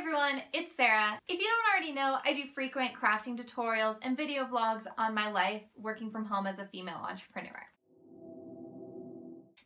everyone, it's Sarah. If you don't already know, I do frequent crafting tutorials and video vlogs on my life working from home as a female entrepreneur.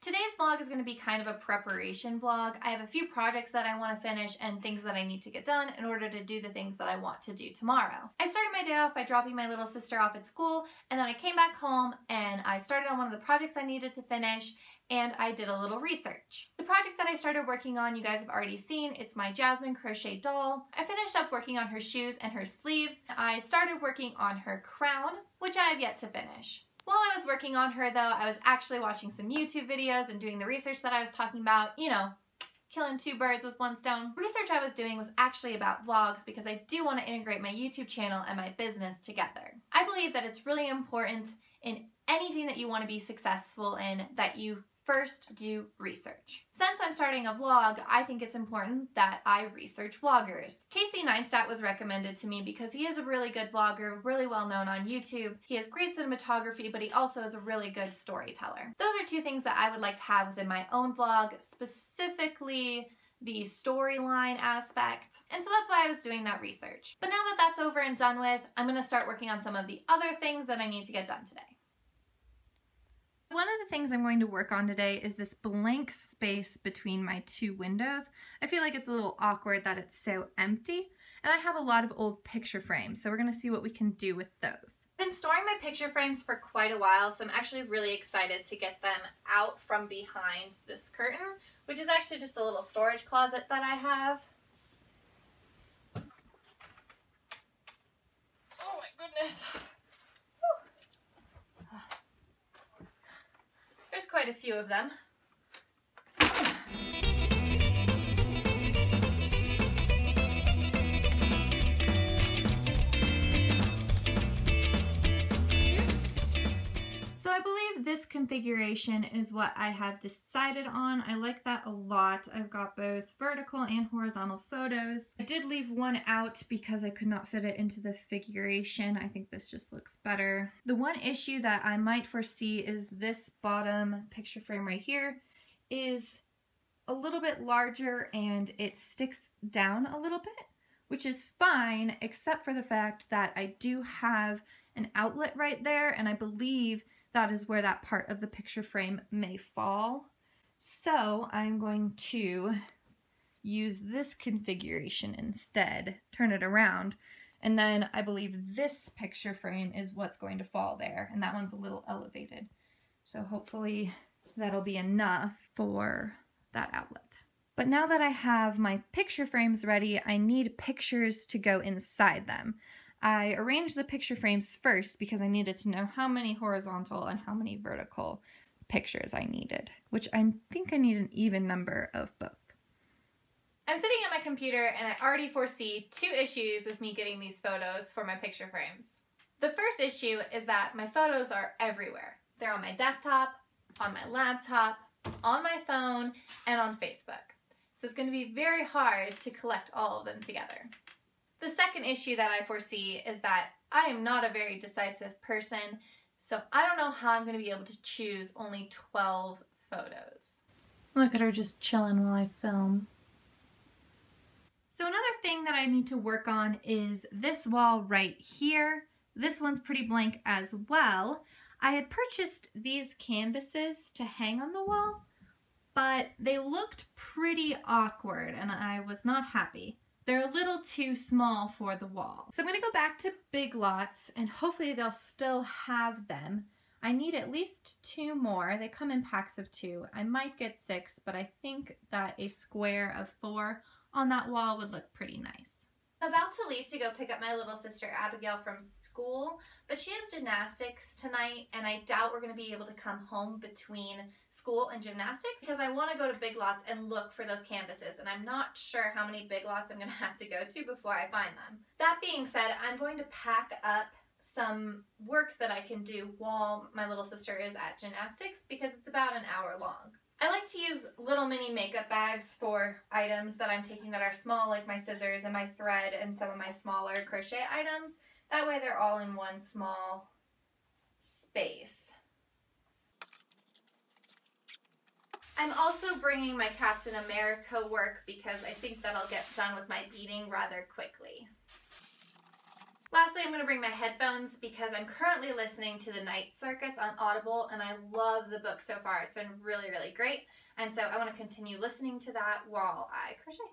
Today's vlog is going to be kind of a preparation vlog. I have a few projects that I want to finish and things that I need to get done in order to do the things that I want to do tomorrow. I started my day off by dropping my little sister off at school, and then I came back home and I started on one of the projects I needed to finish, and I did a little research. The project that I started working on, you guys have already seen. It's my Jasmine crochet doll. I finished up working on her shoes and her sleeves. I started working on her crown, which I have yet to finish. While I was working on her though, I was actually watching some YouTube videos and doing the research that I was talking about, you know, killing two birds with one stone. The research I was doing was actually about vlogs because I do want to integrate my YouTube channel and my business together. I believe that it's really important in anything that you want to be successful in that you first do research. Since I'm starting a vlog, I think it's important that I research vloggers. Casey Neistat was recommended to me because he is a really good vlogger, really well known on YouTube. He has great cinematography, but he also is a really good storyteller. Those are two things that I would like to have within my own vlog, specifically the storyline aspect. And so that's why I was doing that research. But now that that's over and done with, I'm gonna start working on some of the other things that I need to get done today. One of the things I'm going to work on today is this blank space between my two windows. I feel like it's a little awkward that it's so empty, and I have a lot of old picture frames, so we're going to see what we can do with those. I've been storing my picture frames for quite a while, so I'm actually really excited to get them out from behind this curtain, which is actually just a little storage closet that I have. Oh my goodness. There's quite a few of them. So I believe this configuration is what I have decided on. I like that a lot. I've got both vertical and horizontal photos. I did leave one out because I could not fit it into the figuration. I think this just looks better. The one issue that I might foresee is this bottom picture frame right here is a little bit larger and it sticks down a little bit, which is fine except for the fact that I do have an outlet right there, and I believe that is where that part of the picture frame may fall. So I'm going to use this configuration instead, turn it around, and then I believe this picture frame is what's going to fall there, and that one's a little elevated. So hopefully that'll be enough for that outlet. But now that I have my picture frames ready, I need pictures to go inside them. I arranged the picture frames first because I needed to know how many horizontal and how many vertical pictures I needed, which I think I need an even number of both. I'm sitting at my computer and I already foresee two issues with me getting these photos for my picture frames. The first issue is that my photos are everywhere. They're on my desktop, on my laptop, on my phone, and on Facebook. So it's going to be very hard to collect all of them together. The second issue that I foresee is that I am not a very decisive person, so I don't know how I'm going to be able to choose only 12 photos. Look at her just chilling while I film. So another thing that I need to work on is this wall right here. This one's pretty blank as well. I had purchased these canvases to hang on the wall, but they looked pretty awkward and I was not happy. They're a little too small for the wall. So I'm gonna go back to Big Lots and hopefully they'll still have them. I need at least 2 more. They come in packs of 2. I might get 6, but I think that a square of 4 on that wall would look pretty nice. I'm about to leave to go pick up my little sister Abigail from school, but she has gymnastics tonight and I doubt we're going to be able to come home between school and gymnastics because I want to go to Big Lots and look for those canvases, and I'm not sure how many Big Lots I'm going to have to go to before I find them. That being said, I'm going to pack up some work that I can do while my little sister is at gymnastics because it's about an hour long. I like to use little mini makeup bags for items that I'm taking that are small, like my scissors and my thread and some of my smaller crochet items. That way they're all in one small space. I'm also bringing my Captain America work because I think that'll get done with my beading rather quickly. Lastly, I'm going to bring my headphones because I'm currently listening to The Night Circus on Audible, and I love the book so far. It's been really, really great, and so I want to continue listening to that while I crochet.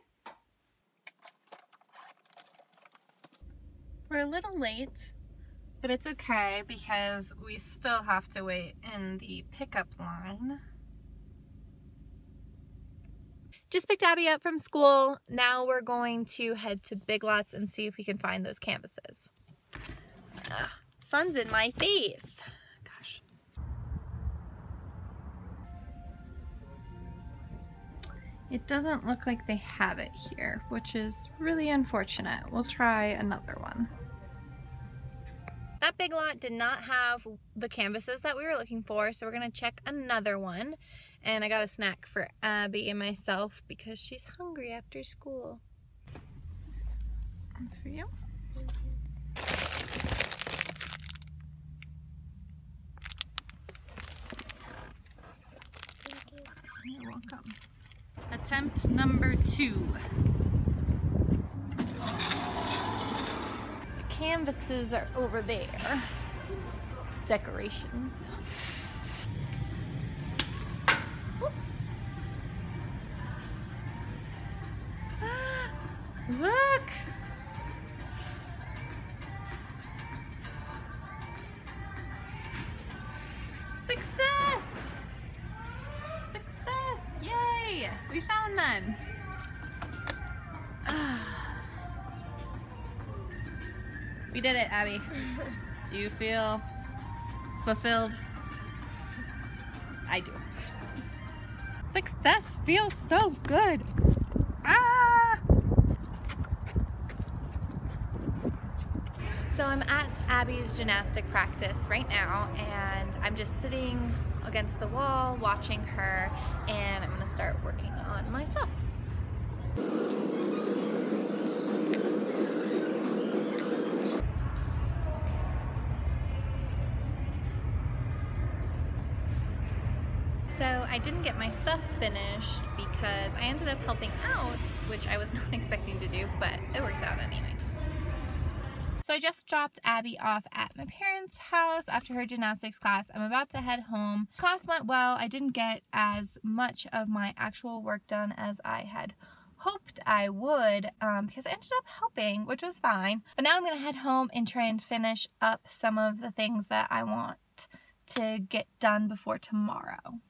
We're a little late, but it's okay because we still have to wait in the pickup line. Just picked Abby up from school. Now we're going to head to Big Lots and see if we can find those canvases. Ugh, sun's in my face. Gosh. It doesn't look like they have it here, which is really unfortunate. We'll try another one. That Big Lot did not have the canvases that we were looking for, so we're gonna check another one. And I got a snack for Abby and myself because she's hungry after school. That's for you. Thank you. You're welcome. Attempt number 2. The canvases are over there. Decorations. Look! Success! Success! Yay! We found none. We did it, Abby. Do you feel fulfilled? I do. Success feels so good. Ah! So I'm at Abby's gymnastic practice right now, and I'm just sitting against the wall watching her, and I'm gonna start working on my stuff. So I didn't get my stuff finished because I ended up helping out, which I was not expecting to do, but it works out anyway. So I just dropped Abby off at my parents' house after her gymnastics class. I'm about to head home. Class went well. I didn't get as much of my actual work done as I had hoped I would because I ended up helping, which was fine. But now I'm going to head home and try and finish up some of the things that I want to get done before tomorrow.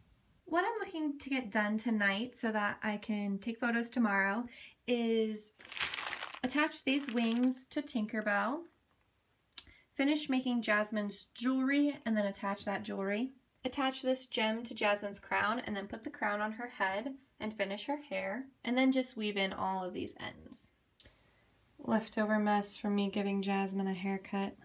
What I'm looking to get done tonight so that I can take photos tomorrow is attach these wings to Tinkerbell, finish making Jasmine's jewelry, and then attach that jewelry. Attach this gem to Jasmine's crown, and then put the crown on her head and finish her hair, and then just weave in all of these ends. Leftover mess from me giving Jasmine a haircut.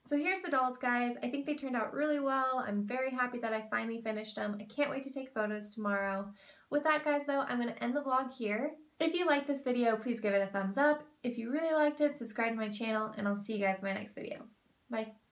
So here's the dolls, guys. I think they turned out really well. I'm very happy that I finally finished them. I can't wait to take photos tomorrow. With that, guys, though, I'm going to end the vlog here. If you liked this video, please give it a thumbs up. If you really liked it, subscribe to my channel, and I'll see you guys in my next video. Bye.